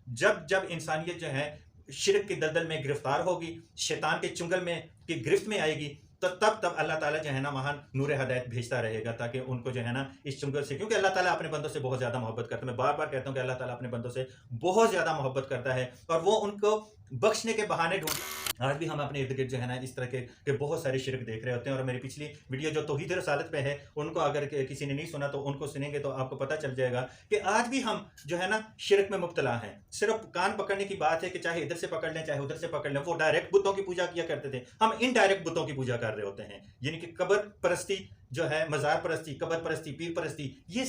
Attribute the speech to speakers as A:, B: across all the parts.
A: جب جب انسانیت جو ہے شرک کی دلدل میں گرفتار ہوگی، شیطان کے چنگل میں کی گرفت میں آئے گی، تو تب اللہ تعالیٰ جو ہے نا وہاں نور ہدایت بھیجتا رہے گا، تاکہ ان کو جو ہے نا اس چنگل سے، کیونکہ اللہ تعالیٰ اپنے بندوں سے بہت زیادہ محبت کرتا ہے. میں بار بار کہتا ہوں کہ اللہ تعالیٰ اپنے بندوں سے بہت زیادہ محبت کرتا ہے، اور وہ ان کو بخشنے کے بہانے ڈھونڈ. آج بھی ہم اپنے ارد گرد جو ہے نا اس طرح کے بہت سارے شرک دیکھ رہے ہوتے ہیں. اور میری پچھلی ویڈیو جو توحید رسالت پہ ہے، ان کو اگر کسی نے نہیں سنا تو ان کو سنیں گے تو آپ کو پتہ چل جائے گا کہ آج بھی ہم جو ہے نا شرک میں مبتلا ہیں. صرف کان پکڑنے کی بات ہے کہ چاہے ادھر سے پکڑ لیں چاہے ادھر سے پکڑ لیں. وہ ڈائریکٹ بتوں کی پوجا کیا کرتے تھے، ہم انڈائریکٹ بتوں کی پوجا کر رہے ہوتے ہیں. یعنی کہ قبر پرستی جو ہے، مزار پرستی، قبر پرستی، پیر پرستی، یہ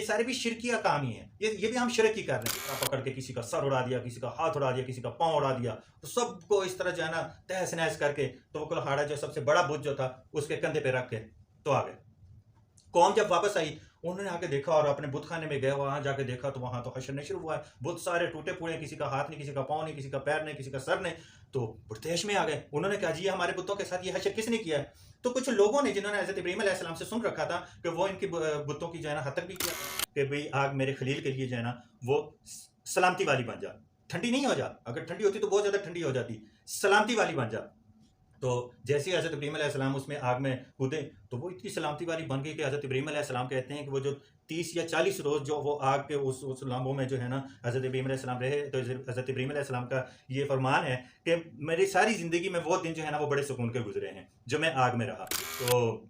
A: ساری بھی شرکیہ کام ہی ہیں. یہ بھی ہم شرک ہی کر رہے ہیں. پکڑ کے کسی کا سر اڑا دیا، کسی کا ہاتھ اڑا دیا، کسی کا پاؤں اڑا دیا، تو سب کو اس طرح جو ہے نا تہس نہس کر کے تو وہ کلہاڑا جو سب سے بڑا بت جو تھا اس کے کندھے پہ رکھ کے تو آ گئے. قوم جب واپس آئی انہوں نے آ کے دیکھا اور اپنے بت خانے میں گئے، وہاں جا کے دیکھا تو وہاں تو حشر نشر ہوا ہے. بت سارے ٹوٹے پھوڑے، کسی کا ہاتھ نہیں، کسی کا پاؤں نہیں، کسی کا پیر نہیں، کسی کا سر نہیں. تو پرتیش میں آ گئے. انہوں نے کہا جی ہمارے بتوں کے ساتھ یہ حشر کس نے کیا ہے؟ تو کچھ لوگوں نے جنہوں نے حضرت ابراہیم علیہ السلام سے سن رکھا تھا کہ وہ ان کی بتوں کی جو ہے نا حتک بھی کیا کہ بھئی آگ میرے خلیل کے لیے جو ہے نا وہ سلامتی والی بن جا، ٹھنڈی نہیں ہو جا. اگر ٹھنڈی ہوتی تو بہت زیادہ ٹھنڈی ہو جاتی، سلامتی والی بن جا. تو جیسے ہی حضرت ابراہیم علیہ السلام اس میں آگ میں کودے تو وہ اتنی سلامتی والی بن گئی کہ حضرت ابراہیم علیہ السلام کہتے ہیں کہ وہ جو 30 یا 40 روز جو وہ آگ کے اس لمبوں میں جو ہے نا حضرت ابراہیم علیہ السلام رہے، تو حضرت ابراہیم علیہ السلام کا یہ فرمان ہے کہ میری ساری زندگی میں وہ دن جو ہے نا وہ بڑے سکون کے گزرے ہیں جو میں آگ میں رہا. تو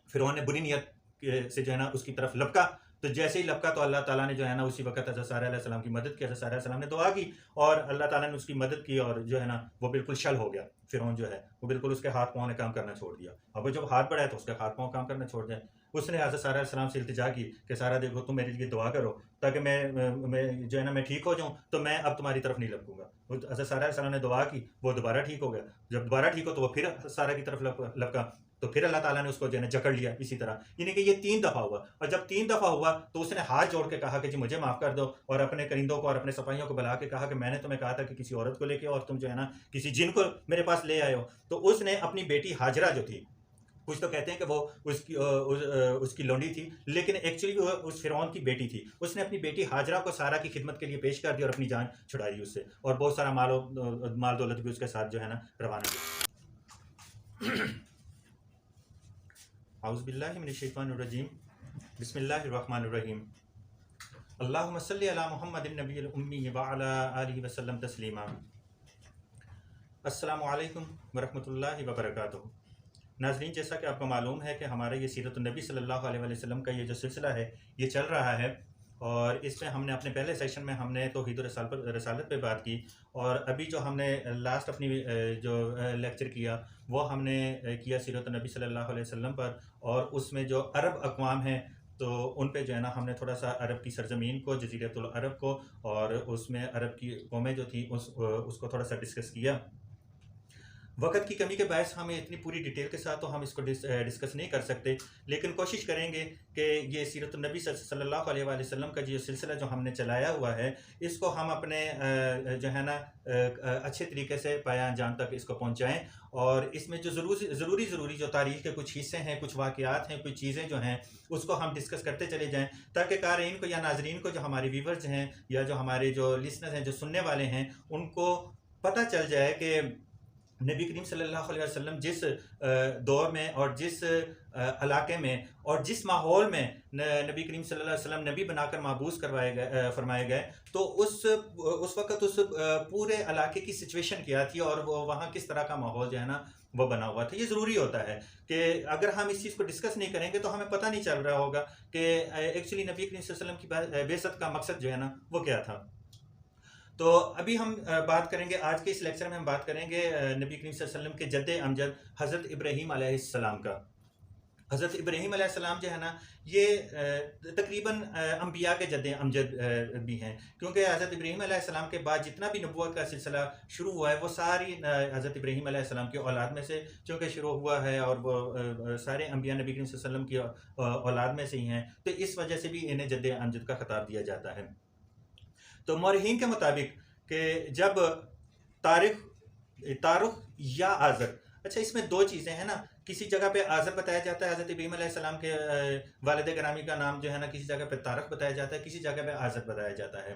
A: فرعون نے بری نیت سے جو ہے نا اس کی طرف لپکا. تو جیسے ہی لپکا تو اللہ تعالیٰ نے جو ہے نا اسی وقت حضرت سارہ علیہ السلام کی مدد کی. حضرت سارہ علیہ السلام نے دعا کی اور اللہ تعالیٰ نے اس کی مدد کی، اور جو ہے نا وہ بالکل شل ہو گیا. فرعون جو ہے وہ بالکل اس کے ہاتھ پاؤں نے کام کرنا چھوڑ دیا. اب وہ جب ہاتھ بڑھا ہے تو اس کے ہاتھ پاؤں کام کرنا چھوڑ دیں. اس نے حضرت سارہ علیہ السلام سے التجا کی کہ سارہ دیکھو تم میرے لیے دعا کرو تاکہ میں جو ہے نا میں ٹھیک ہو جاؤں، تو میں اب تمہاری طرف نہیں لپکوں گا. حضرت سارہ علیہ السلام نے دعا کی، وہ دوبارہ ٹھیک ہو گیا. جب دوبارہ ٹھیک ہو تو وہ پھر سارہ کی طرف لپکا، تو پھر اللہ تعالیٰ نے اس کو جو ہے نا جکڑ لیا اسی طرح. یعنی کہ یہ 3 دفعہ ہوا. اور جب 3 دفعہ ہوا تو اس نے ہاتھ جوڑ کے کہا کہ جی مجھے معاف کر دو، اور اپنے کرندوں کو اور اپنے سپاہیوں کو بلا کے کہا کہ میں نے تمہیں کہا تھا کہ کسی عورت کو لے کے اور تم جو ہے نا کسی جن کو میرے پاس لے آئے ہو. تو اس نے اپنی بیٹی ہاجرہ جو تھی، کچھ تو کہتے ہیں کہ وہ اس کی لونڈی تھی، لیکن ایکچولی وہ اس فرعون کی بیٹی تھی. اس نے اپنی بیٹی ہاجرہ کو سارہ کی خدمت کے لیے پیش کر دی اور اپنی جان چھڑائی اس سے، اور بہت سارا مال دولت بھی اس کے ساتھ جو ہے نا روانہ کی. اعوذ باللہ من الشیطان الرجیم، بسم اللہ الرحمن الرحیم. اللہم صلی علی محمد النبی الامی وعلی آلہ وسلم تسلیما. السلام علیکم ورحمۃ اللہ وبرکاتہ. ناظرین، جیسا کہ آپ کو معلوم ہے کہ ہمارا یہ سیرت النبی صلی اللہ علیہ وسلم کا یہ جو سلسلہ ہے یہ چل رہا ہے، اور اس میں ہم نے اپنے پہلے سیشن میں ہم نے توحید رسالت پہ بات کی، اور ابھی جو ہم نے لاسٹ اپنی جو لیکچر کیا وہ ہم نے کیا سیرت النبی صلی اللہ علیہ وسلم پر. اور اس میں جو عرب اقوام ہیں تو ان پہ جو ہے نا ہم نے تھوڑا سا عرب کی سرزمین کو، جزیرۃ العرب کو، اور اس میں عرب کی قومیں جو تھیں اس کو تھوڑا سا ڈسکس کیا. وقت کی کمی کے باعث ہمیں اتنی پوری ڈیٹیل کے ساتھ تو ہم اس کو ڈسکس نہیں کر سکتے، لیکن کوشش کریں گے کہ یہ سیرت النبی صلی اللہ علیہ وآلہ وسلم کا جو سلسلہ جو ہم نے چلایا ہوا ہے اس کو ہم اپنے جو ہے نا اچھے طریقے سے پایہ انجام تک اس کو پہنچائیں. اور اس میں جو ضروری جو تاریخ کے کچھ حصے ہیں، کچھ واقعات ہیں، کچھ چیزیں جو ہیں اس کو ہم ڈسکس کرتے چلے جائیں، تاکہ قارئین کو یا ناظرین کو، جو ہمارے ویورز ہیں یا جو ہمارے جو لسنرز ہیں، جو سننے والے ہیں، ان کو پتہ چل جائے کہ نبی کریم صلی اللہ علیہ وسلم جس دور میں اور جس علاقے میں اور جس ماحول میں نبی کریم صلی اللہ علیہ وسلم نبی بنا کر مابعوث فرمائے گئے، تو اس وقت اس پورے علاقے کی سچویشن کیا تھی اور وہاں کس طرح کا ماحول جو ہے نا وہ بنا ہوا تھا. یہ ضروری ہوتا ہے کہ اگر ہم اس چیز کو ڈسکس نہیں کریں گے تو ہمیں پتہ نہیں چل رہا ہوگا کہ ایکچولی نبی کریم صلی اللہ علیہ وسلم کی بعثت کا مقصد جو ہے نا وہ کیا تھا. تو ابھی ہم بات کریں گے، آج کے اس لیکچر میں ہم بات کریں گے نبی کریم صلی اللہ علیہ وسلم کے جد امجد حضرت ابراہیم علیہ السلام کا. حضرت ابراہیم علیہ السلام جو ہے نا یہ تقریباً انبیاء کے جد امجد بھی ہیں، کیونکہ حضرت ابراہیم علیہ السلام کے بعد جتنا بھی نبوت کا سلسلہ شروع ہوا ہے وہ ساری حضرت ابراہیم علیہ السلام کی اولاد میں سے چونکہ شروع ہوا ہے، اور وہ سارے انبیاء نبی کریم صلی اللہ علیہ وسلم کی اولاد میں سے ہی ہیں، تو اس وجہ سے بھی انہیں جد امجد کا خطاب دیا جاتا ہے. تو مورخین کے مطابق کہ جب تارخ یا آذر، اچھا اس میں 2 چیزیں ہیں نا، کسی جگہ پہ آذر بتایا جاتا ہے، حضرت ابراہیم علیہ السلام کے والد گرامی کا نام جو ہے نا کسی جگہ پہ تارخ بتایا جاتا ہے، کسی جگہ پہ آذر بتایا جاتا ہے.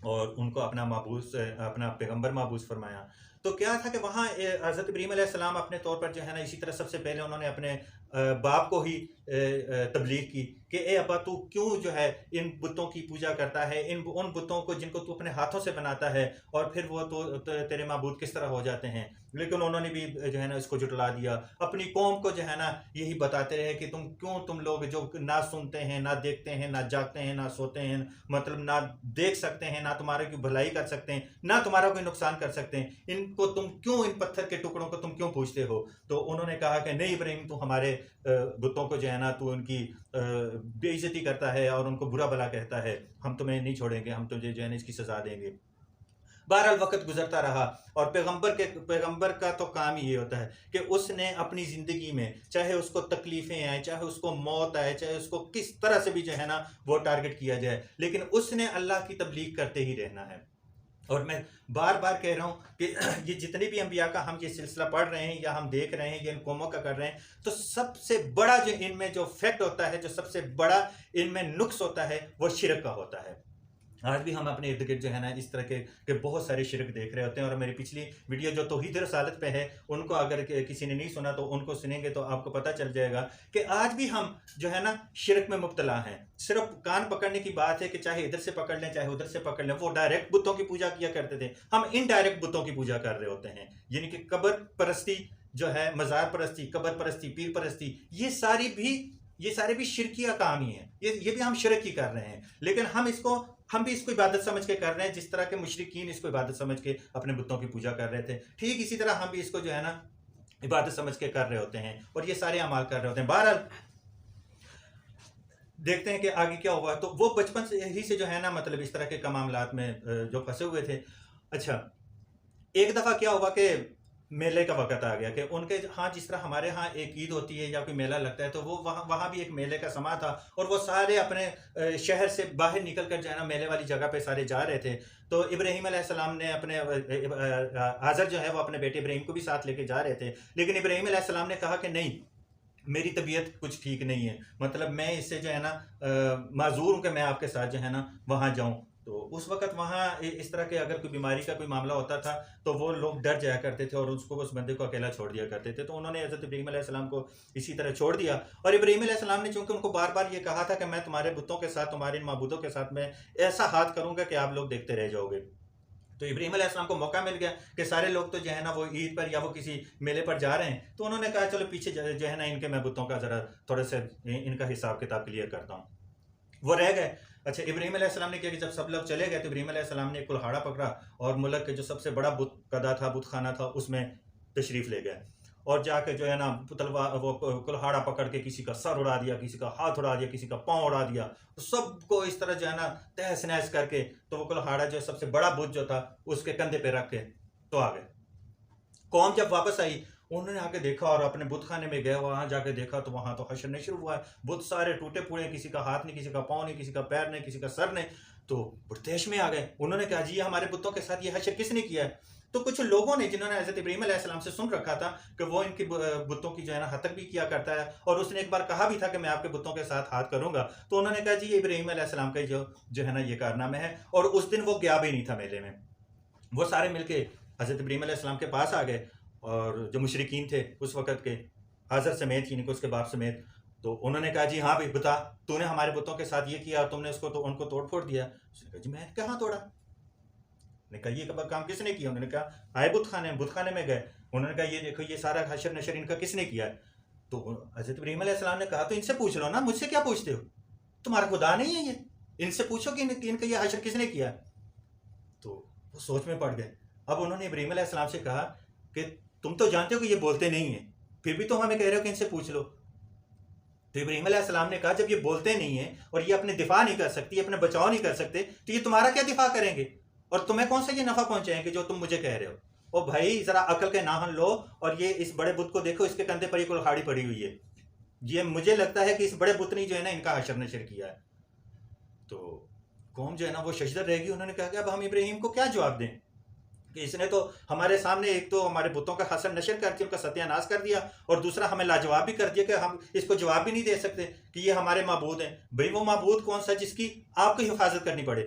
A: اور ان کو اپنا معبوس اپنا پیغمبر معبوس فرمایا. تو کیا تھا کہ وہاں حضرت ابراہیم علیہ السلام اپنے طور پر جو ہے نا اسی طرح سب سے پہلے انہوں نے اپنے باپ کو ہی تبلیغ کی کہ اے ابا تو کیوں جو ہے ان بتوں کی پوجا کرتا ہے، ان بتوں کو جن کو تو اپنے ہاتھوں سے بناتا ہے، اور پھر وہ تو تیرے معبود کس طرح ہو جاتے ہیں. لیکن انہوں نے بھی جو ہے نا اس کو جھٹلا دیا. اپنی قوم کو جو ہے نا یہی بتاتے رہے کہ تم لوگ جو نہ سنتے ہیں، نہ دیکھتے ہیں، نہ جاگتے ہیں، نہ سوتے ہیں، مطلب نہ دیکھ سکتے ہیں، نہ تمہارے کوئی بھلائی کر سکتے ہیں، نہ تمہارا کوئی نقصان کر سکتے ہیں، ان کو تم کیوں، ان پتھر کے ٹکڑوں کو تم کیوں پوجتے ہو. تو انہوں نے کہا کہ نہیں ابراہیم، تو ہمارے بتوں کو جو ہے نا تو ان کی بے عزتی کرتا ہے اور ان کو برا بلا کہتا ہے، ہم تمہیں نہیں چھوڑیں گے، ہم تجھے جو ہے نا اس کی سزا دیں گے. بہرحال وقت گزرتا رہا، اور پیغمبر کا تو کام ہی یہ ہوتا ہے کہ اس نے اپنی زندگی میں چاہے اس کو تکلیفیں آئیں، چاہے اس کو موت آئے، چاہے اس کو کس طرح سے بھی جو ہے نا وہ ٹارگٹ کیا جائے، لیکن اس نے اللہ کی تبلیغ کرتے ہی رہنا ہے. اور میں بار بار کہہ رہا ہوں کہ یہ جتنے بھی انبیاء کا ہم یہ سلسلہ پڑھ رہے ہیں یا ہم دیکھ رہے ہیں یا ان قوموں کا کر رہے ہیں، تو سب سے بڑا جو ان میں جو فیکٹ ہوتا ہے، جو سب سے بڑا ان میں نقص ہوتا ہے، وہ شرک کا ہوتا ہے. آج بھی ہم اپنے ارد گرد جو ہے نا اس طرح کے بہت سارے شرک دیکھ رہے ہوتے ہیں. اور میری پچھلی ویڈیو جو توحید رسالت پہ ہے، ان کو اگر کسی نے نہیں سنا تو ان کو سنیں گے تو آپ کو پتہ چل جائے گا کہ آج بھی ہم جو ہے نا شرک میں مبتلا ہیں. صرف کان پکڑنے کی بات ہے کہ چاہے ادھر سے پکڑ لیں چاہے ادھر سے پکڑ لیں. وہ ڈائریکٹ بتوں کی پوجا کیا کرتے تھے، ہم انڈائریکٹ بتوں کی پوجا کر رہے ہوتے ہیں. یعنی کہ قبر پرستی جو ہے، مزار پرستی، قبر پرستی، پیر پرستی، یہ سارے بھی شرکیہ کام ہی ہیں. یہ بھی ہم شرک ہی کر رہے ہیں. لیکن ہم بھی اس کو عبادت سمجھ کے کر رہے ہیں، جس طرح کے مشرکین اس کو عبادت سمجھ کے اپنے بتوں کی پوجا کر رہے تھے. ٹھیک اسی طرح ہم بھی اس کو جو ہے نا عبادت سمجھ کے کر رہے ہوتے ہیں، اور یہ سارے اعمال کر رہے ہوتے ہیں. بہرحال دیکھتے ہیں کہ آگے کیا ہوا. تو وہ بچپن سے جو ہے نا مطلب اس طرح کے معاملات میں جو پھنسے ہوئے تھے. اچھا، ایک دفعہ کیا ہوا کہ میلے کا وقت آ گیا کہ ان کے ہاں جس طرح ہمارے ہاں ایک عید ہوتی ہے یا کوئی میلہ لگتا ہے، تو وہ وہاں بھی ایک میلے کا سما تھا، اور وہ سارے اپنے شہر سے باہر نکل کر جو ہے نا میلے والی جگہ پہ سارے جا رہے تھے. تو ابراہیم علیہ السلام نے اپنے آزر جو ہے وہ اپنے بیٹے ابراہیم کو بھی ساتھ لے کے جا رہے تھے. لیکن ابراہیم علیہ السلام نے کہا کہ نہیں، میری طبیعت کچھ ٹھیک نہیں ہے، مطلب میں اس سے جو ہے نا معذور ہوں کہ میں آپ کے ساتھ جو ہے نا وہاں جاؤں. تو اس وقت وہاں اس طرح کے اگر کوئی بیماری کا کوئی معاملہ ہوتا تھا تو وہ لوگ ڈر جایا کرتے تھے اور اس بندے کو اکیلا چھوڑ دیا کرتے تھے. تو انہوں نے حضرت ابراہیم علیہ السلام کو اسی طرح چھوڑ دیا. اور ابراہیم علیہ السلام نے چونکہ ان کو بار بار یہ کہا تھا کہ میں تمہارے بتوں کے ساتھ، تمہارے معبودوں کے ساتھ میں ایسا ہاتھ کروں گا کہ آپ لوگ دیکھتے رہ جاؤ گے. تو ابراہیم علیہ السلام کو موقع مل گیا کہ سارے لوگ تو جو ہے نا وہ عید پر یا وہ کسی میلے پر جا رہے ہیں. تو انہوں نے کہا چلو پیچھے جو ہے نا ان کے میں بتوں کا ذرا تھوڑا سا ان کا حساب کتاب کلیئر کرتا ہوں. وہ رہ گئے. اچھا، ابراہیم علیہ السلام نے کیا کہ جب سب لوگ چلے گئے تو ابراہیم علیہ السلام نے ایک کلہاڑا پکڑا اور ملک کے جو سب سے بڑا بت قدا تھا، بت خانہ تھا، اس میں تشریف لے گئے. اور جا کے جو ہے نا وہ کلہاڑا پکڑ کے کسی کا سر اڑا دیا، کسی کا ہاتھ اڑا دیا، کسی کا پاؤں اڑا دیا، سب کو اس طرح جو ہے نا تہس نہس کر کے تو وہ کلہاڑا جو سب سے بڑا بت جو تھا اس کے کندھے پہ رکھ کے تو آ گئے. قوم جب واپس آئی انہوں نے آ کے دیکھا اور اپنے بت خانے میں گئے، وہاں جا کے دیکھا تو وہاں تو حشر نشر ہوا ہے. بت سارے ٹوٹے پھوڑے، کسی کا ہاتھ نہیں، کسی کا پاؤں نہیں، کسی کا پیر نہیں، کسی کا سر نہیں. تو بڑتیش میں آ گئے. انہوں نے کہا جی ہمارے بتوں کے ساتھ یہ حشر کس نے کیا ہے؟ تو کچھ لوگوں نے جنہوں نے حضرت ابراہیم علیہ السلام سے سن رکھا تھا کہ وہ ان کی بتوں کی جو ہے نا ہتک بھی کیا کرتا ہے، اور اس نے ایک بار کہا بھی تھا کہ میں آپ کے بتوں کے ساتھ ہاتھ کروں گا. تو انہوں نے کہا جی یہ ابراہیم علیہ السلام کا جو ہے نا یہ کارنامہ ہے. اور اس دن وہ گیا بھی نہیں تھا میلے میں. وہ سارے مل کے حضرت ابراہیم علیہ السلام کے پاس آ گئے، اور جو مشرکین تھے اس وقت کے، حاضر سمیت یعنی کہ اس کے باپ سمیت. تو انہوں نے کہا جی ہاں بھائی بتا، تو نے ہمارے بتوں کے ساتھ یہ کیا اور تم نے ان کو توڑ پھوڑ دیا. اس نے کہا جی میں نے کہاں توڑا. نے کہا یہ کام کس نے کیا؟ انہوں نے کہا آئے بت خانے میں گئے. انہوں نے کہا یہ دیکھو یہ سارا حشر نشر ان کا کس نے کیا ہے؟ تو حضرت ابراہیم علیہ السلام نے کہا تو ان سے پوچھ لو نا، مجھ سے کیا پوچھتے ہو؟ تمہارا خدا نہیں ہے یہ؟ ان سے پوچھو کہ ان کا یہ حشر کس نے کیا. تو وہ سوچ میں پڑ گئے. اب انہوں نے ابراہیم علیہ السلام سے کہا کہ تم تو جانتے ہو کہ یہ بولتے نہیں ہیں، پھر بھی تو ہمیں کہہ رہے ہو کہ ان سے پوچھ لو. تو ابراہیم علیہ السلام نے کہا جب یہ بولتے نہیں ہیں اور یہ اپنے دفاع نہیں کر سکتی، اپنے بچاؤ نہیں کر سکتے، تو یہ تمہارا کیا دفاع کریں گے؟ اور تمہیں کون سا یہ نفع پہنچائیں گے جو تم مجھے کہہ رہے ہو؟ او بھائی ذرا عقل کے ناخن لو، اور یہ اس بڑے بت کو دیکھو، اس کے کندھے پر یہ کلہاڑی پڑی ہوئی ہے. یہ مجھے لگتا ہے کہ اس بڑے بت نے جو ہے نا ان کا حشر نشر کیا ہے. تو قوم جو ہے نا وہ ششدر رہ گئی. انہوں نے کہا کہ اب ہم ابراہیم کو کیا جواب دیں کہ اس نے تو ہمارے سامنے ایک تو ہمارے بتوں کا حسن نشر کر کے ان کا ستیہ ناش کر دیا، اور دوسرا ہمیں لاجواب بھی کر دیا کہ ہم اس کو جواب بھی نہیں دے سکتے کہ یہ ہمارے معبود ہیں. بھئی وہ معبود کون سا جس کی آپ کو حفاظت کرنی پڑے؟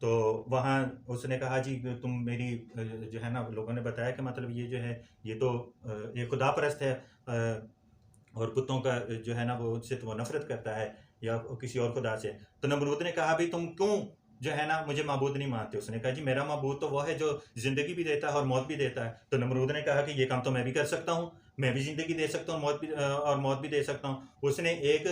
A: تو وہاں اس نے کہا جی تم میری جو ہے نا، لوگوں نے بتایا کہ مطلب یہ جو ہے یہ تو یہ خدا پرست ہے، اور بتوں کا جو ہے نا وہ سے تو وہ نفرت کرتا ہے یا کسی اور خدا سے۔ تو نمرود نے کہا بھی تم کیوں جو ہے نا مجھے معبود نہیں مانتے؟ اس نے کہا جی میرا معبود تو وہ ہے جو زندگی بھی دیتا ہے اور موت بھی دیتا ہے۔ تو نمرود نے کہا کہ یہ کام تو میں بھی کر سکتا ہوں، میں بھی زندگی دے سکتا ہوں اور موت بھی دے سکتا ہوں۔ اس نے ایک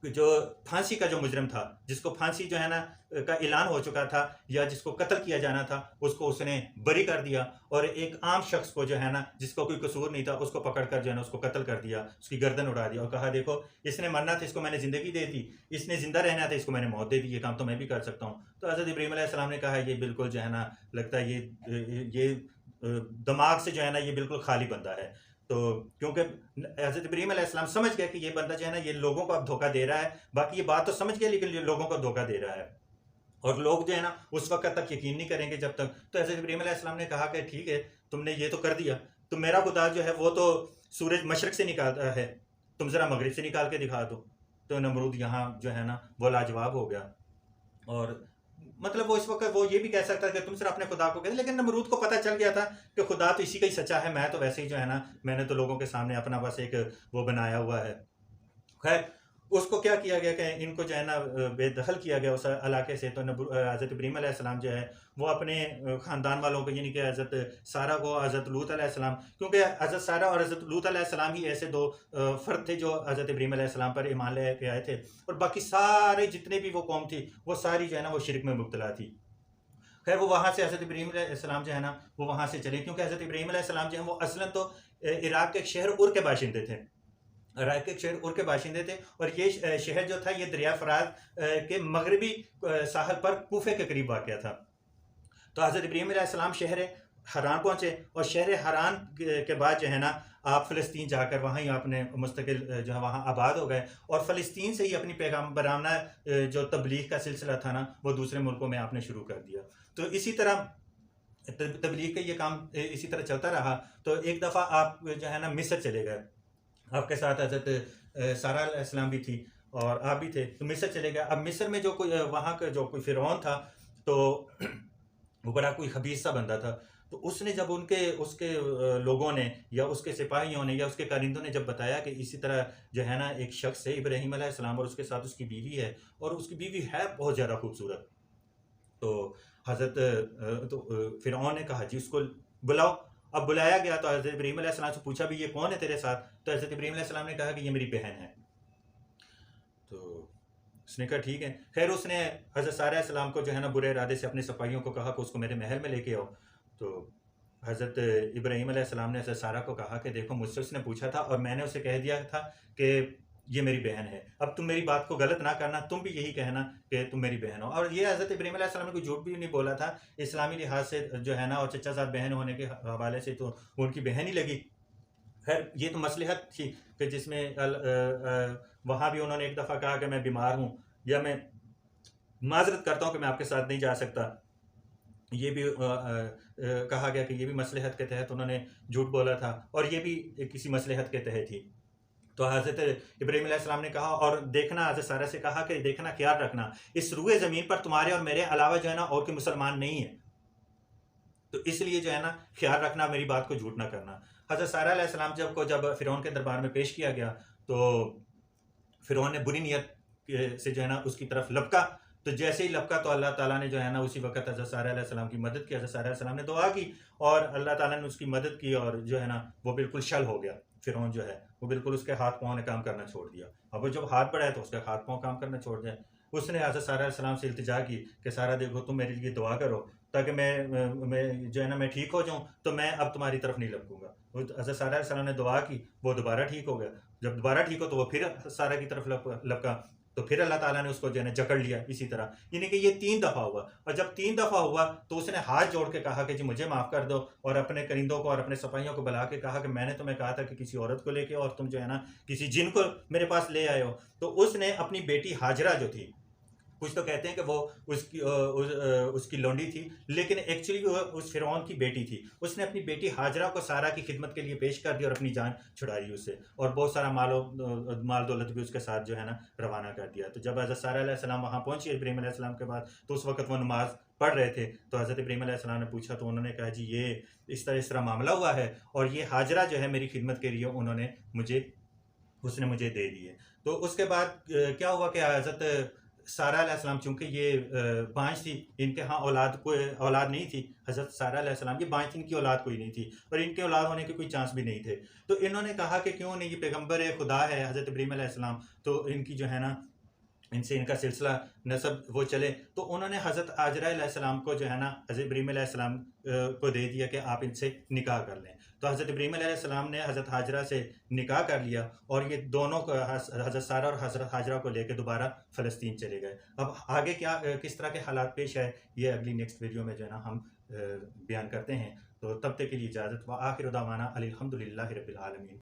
A: جو پھانسی کا جو مجرم تھا، جس کو پھانسی جو ہے نا کا اعلان ہو چکا تھا یا جس کو قتل کیا جانا تھا، اس نے بری کر دیا، اور ایک عام شخص کو جو ہے نا جس کو کوئی قصور نہیں تھا اس کو پکڑ کر جو ہے نا اس کو قتل کر دیا، اس کی گردن اڑا دیا اور کہا دیکھو اس نے مرنا تھا اس کو میں نے زندگی دے دی، اس نے زندہ رہنا تھا اس کو میں نے موت دے دی، یہ کام تو میں بھی کر سکتا ہوں۔ تو حضرت ابراہیم علیہ السلام نے کہا یہ بالکل جو ہے نا لگتا ہے یہ دماغ سے جو ہے نا یہ بالکل خالی بندہ ہے۔ تو کیونکہ حضرت ابراہیم علیہ السلام سمجھ گیا کہ یہ بندہ جو ہے نا یہ لوگوں کو اب دھوکہ دے رہا ہے، باقی یہ بات تو سمجھ گیا لیکن یہ لوگوں کو دھوکہ دے رہا ہے، اور لوگ جو ہے نا اس وقت تک یقین نہیں کریں گے جب تک۔ تو حضرت ابراہیم علیہ السلام نے کہا کہ ٹھیک ہے تم نے یہ تو کر دیا، تو میرا خدا جو ہے وہ تو سورج مشرق سے نکالتا ہے، تم ذرا مغرب سے نکال کے دکھا دو۔ تو نمرود یہاں جو ہے نا وہ لاجواب ہو گیا، اور مطلب وہ اس وقت وہ یہ بھی کہہ سکتا ہے کہ تم صرف اپنے خدا کو کہتے، لیکن نمرود کو پتہ چل گیا تھا کہ خدا تو اسی کا ہی سچا ہے، میں تو ویسے ہی جو ہے نا میں نے تو لوگوں کے سامنے اپنا بس ایک وہ بنایا ہوا ہے۔ خیر اس کو کیا کیا گیا کہ ان کو جو ہے نا بے دخل کیا گیا اس علاقے سے۔ تو حضرت ابراہیم علیہ السلام جو ہے وہ اپنے خاندان والوں کو، یعنی کہ حضرت سارہ کو، حضرت لوط علیہ السلام، کیونکہ حضرت سارہ اور حضرت لوط علیہ السلام ہی ایسے دو فرد تھے جو حضرت ابراہیم علیہ السلام پر ایمان لے کے آئے تھے، اور باقی سارے جتنے بھی وہ قوم تھی وہ ساری جو ہے نا وہ شرک میں مبتلا تھی۔ خیر وہ وہاں سے حضرت ابراہیم علیہ السلام جو ہے نا وہ وہاں سے چلے، کیونکہ حضرت ابراہیم علیہ السلام جو ہے وہ اصلاً تو عراق کے ایک شہر ار کے باشندے تھے، عراق کے ایک شہر ار کے باشندے تھے، اور یہ شہر جو تھا یہ دریا فرات کے مغربی ساحل پر کوفے کے قریب واقع تھا۔ تو حضرت ابراہیم علیہ السلام شہر حران پہنچے، اور شہر حران کے بعد جو ہے نا آپ فلسطین جا کر وہاں ہی آپ نے مستقل جو ہے وہاں آباد ہو گئے، اور فلسطین سے ہی اپنی پیغمبرانہ جو تبلیغ کا سلسلہ تھا نا وہ دوسرے ملکوں میں آپ نے شروع کر دیا۔ تو اسی طرح تبلیغ کا یہ کام اسی طرح چلتا رہا۔ تو ایک دفعہ آپ جو ہے نا مصر چلے گئے، آپ کے ساتھ حضرت سارہ علیہ السلام بھی تھی اور آپ بھی تھے، تو مصر چلے گئے۔ اب مصر میں جو کوئی وہاں کا جو کوئی فرعون تھا تو وہ بڑا کوئی خبیث سا بندہ تھا، تو اس نے جب اس کے لوگوں نے یا اس کے سپاہیوں نے یا اس کے کارندوں نے جب بتایا کہ اسی طرح جو ہے نا ایک شخص ہے ابراہیم علیہ السلام اور اس کے ساتھ اس کی بیوی ہے، اور اس کی بیوی ہے بہت زیادہ خوبصورت، تو حضرت تو فرعون نے کہا جی اس کو بلاؤ۔ اب بلایا گیا تو حضرت ابراہیم علیہ السلام سے پوچھا بھی یہ کون ہے تیرے ساتھ؟ تو حضرت ابراہیم علیہ السلام نے کہا کہ یہ میری بہن ہے۔ تو اس نے کہا ٹھیک ہے۔ خیر اس نے حضرت سارہ علیہ السلام کو جو ہے نا برے ارادے سے اپنے سپاہیوں کو کہا کہ اس کو میرے محل میں لے کے آؤ۔ تو حضرت ابراہیم علیہ السلام نے حضرت سارہ کو کہا کہ دیکھو مجھ سے اس نے پوچھا تھا اور میں نے اسے کہہ دیا تھا کہ یہ میری بہن ہے، اب تم میری بات کو غلط نہ کرنا، تم بھی یہی کہنا کہ تم میری بہن ہو۔ اور یہ حضرت ابراہیم علیہ السلام نے کوئی جھوٹ بھی نہیں بولا تھا، اسلامی لحاظ سے جو ہے نا اور چچا زاد بہن ہونے کے حوالے سے تو وہ ان کی بہن ہی لگی۔ خیر یہ تو مصلحت تھی کہ جس میں وہاں بھی انہوں نے ایک دفعہ کہا کہ میں بیمار ہوں یا میں معذرت کرتا ہوں کہ میں آپ کے ساتھ نہیں جا سکتا، یہ بھی کہا گیا کہ یہ بھی مصلحت کے تحت انہوں نے جھوٹ بولا تھا، اور یہ بھی کسی مصلحت کے تحت ہی۔ تو حضرت ابراہیم علیہ السلام نے کہا، اور دیکھنا حضرت سارہ سے کہا کہ دیکھنا خیال رکھنا اس روئے زمین پر تمہارے اور میرے علاوہ جو ہے نا اور کوئی مسلمان نہیں ہے، تو اس لیے جو ہے نا خیال رکھنا، میری بات کو جھوٹ نہ کرنا۔ حضرت سارہ علیہ السلام جب فرعون کے دربار میں پیش کیا گیا تو فرعون نے بری نیت سے جو ہے نا اس کی طرف لپکا، تو جیسے ہی لپکا تو اللہ تعالیٰ نے جو ہے نا اسی وقت حضرت سارہ علیہ السلام کی مدد کی۔ حضرت سارہ علیہ السلام نے دعا کی اور اللہ تعالیٰ نے اس کی مدد کی، اور جو ہے نا وہ بالکل شل ہو گیا۔ فرعون جو ہے وہ بالکل اس کے ہاتھ پاؤں نے کام کرنا چھوڑ دیا، اب وہ جب ہاتھ بڑھائے تو اس کے ہاتھ پاؤں کام کرنا چھوڑ دیا۔ اس نے حضرت سارہ علیہ السلام سے التجا کی کہ سارہ دیکھو تم میرے لیے دعا کرو تاکہ میں جو ہے نا میں ٹھیک ہو جاؤں، تو میں اب تمہاری طرف نہیں لپکوں گا۔ حضرت سارہ علیہ السلام نے دعا کی، وہ دوبارہ ٹھیک ہو گیا۔ جب دوبارہ ٹھیک ہو تو وہ پھر سارہ کی طرف لپکا، تو پھر اللہ تعالیٰ نے اس کو جو ہے نا جکڑ لیا اسی طرح، یعنی کہ یہ 3 دفعہ ہوا۔ اور جب 3 دفعہ ہوا تو اس نے ہاتھ جوڑ کے کہا کہ جی مجھے معاف کر دو، اور اپنے کرندوں کو اور اپنے سپاہیوں کو بلا کے کہا کہ میں نے تمہیں کہا تھا کہ کسی عورت کو لے کے اور تم جو ہے نا کسی جن کو میرے پاس لے آئے ہو۔ تو اس نے اپنی بیٹی ہاجرہ جو تھی کچھ تو کہتے ہیں کہ وہ اس کی لونڈی تھی، لیکن ایکچولی وہ اس فرعون کی بیٹی تھی. اس نے اپنی بیٹی ہاجرہ کو سارا کی خدمت کے لیے پیش کر دی اور اپنی جان چھڑائی اس سے، اور بہت سارا مال دولت بھی اس کے ساتھ جو ہے نا روانہ کر دیا. تو جب حضرت سارہ علیہ السلام وہاں پہنچی ابراہیم علیہ السلام کے بعد، تو اس وقت وہ نماز پڑھ رہے تھے. تو حضرت ابراہیم علیہ السلام نے پوچھا، تو انہوں نے کہا جی یہ اس طرح معاملہ ہوا ہے، اور یہ ہاجرہ جو ہے میری خدمت کے لیے اس نے مجھے دے دی ہے. تو اس کے بعد کیا ہوا کہ حضرت سارہ علیہ السلام، چونکہ یہ بانجھ تھی، ان کے ہاں اولاد نہیں تھی. حضرت سارہ علیہ السلام کی بانجھ تھی، ان کی اولاد کوئی نہیں تھی، اور ان کے اولاد ہونے کے کوئی چانس بھی نہیں تھے. تو انہوں نے کہا کہ کیوں نہیں، یہ پیغمبر خدا ہے حضرت ابراہیم علیہ السلام، تو ان کی جو ہے نا ان سے ان کا سلسلہ نسب وہ چلے. تو انہوں نے حضرت ہاجرہ علیہ السلام کو جو ہے نا حضرت ابراہیم علیہ السلام کو دے دیا کہ آپ ان سے نکاح کر لیں. تو حضرت ابراہیم علیہ السلام نے حضرت ہاجرہ سے نکاح کر لیا، اور یہ دونوں کو حضرت سارہ اور حضرت ہاجرہ کو لے کے دوبارہ فلسطین چلے گئے. اب آگے کس طرح کے حالات پیش ہے، یہ اگلی نیکسٹ ویڈیو میں جو ہے نا ہم بیان کرتے ہیں. تو تب تک کے لیے اجازت، وآخر دعوانا الحمدللہ رب العالمین.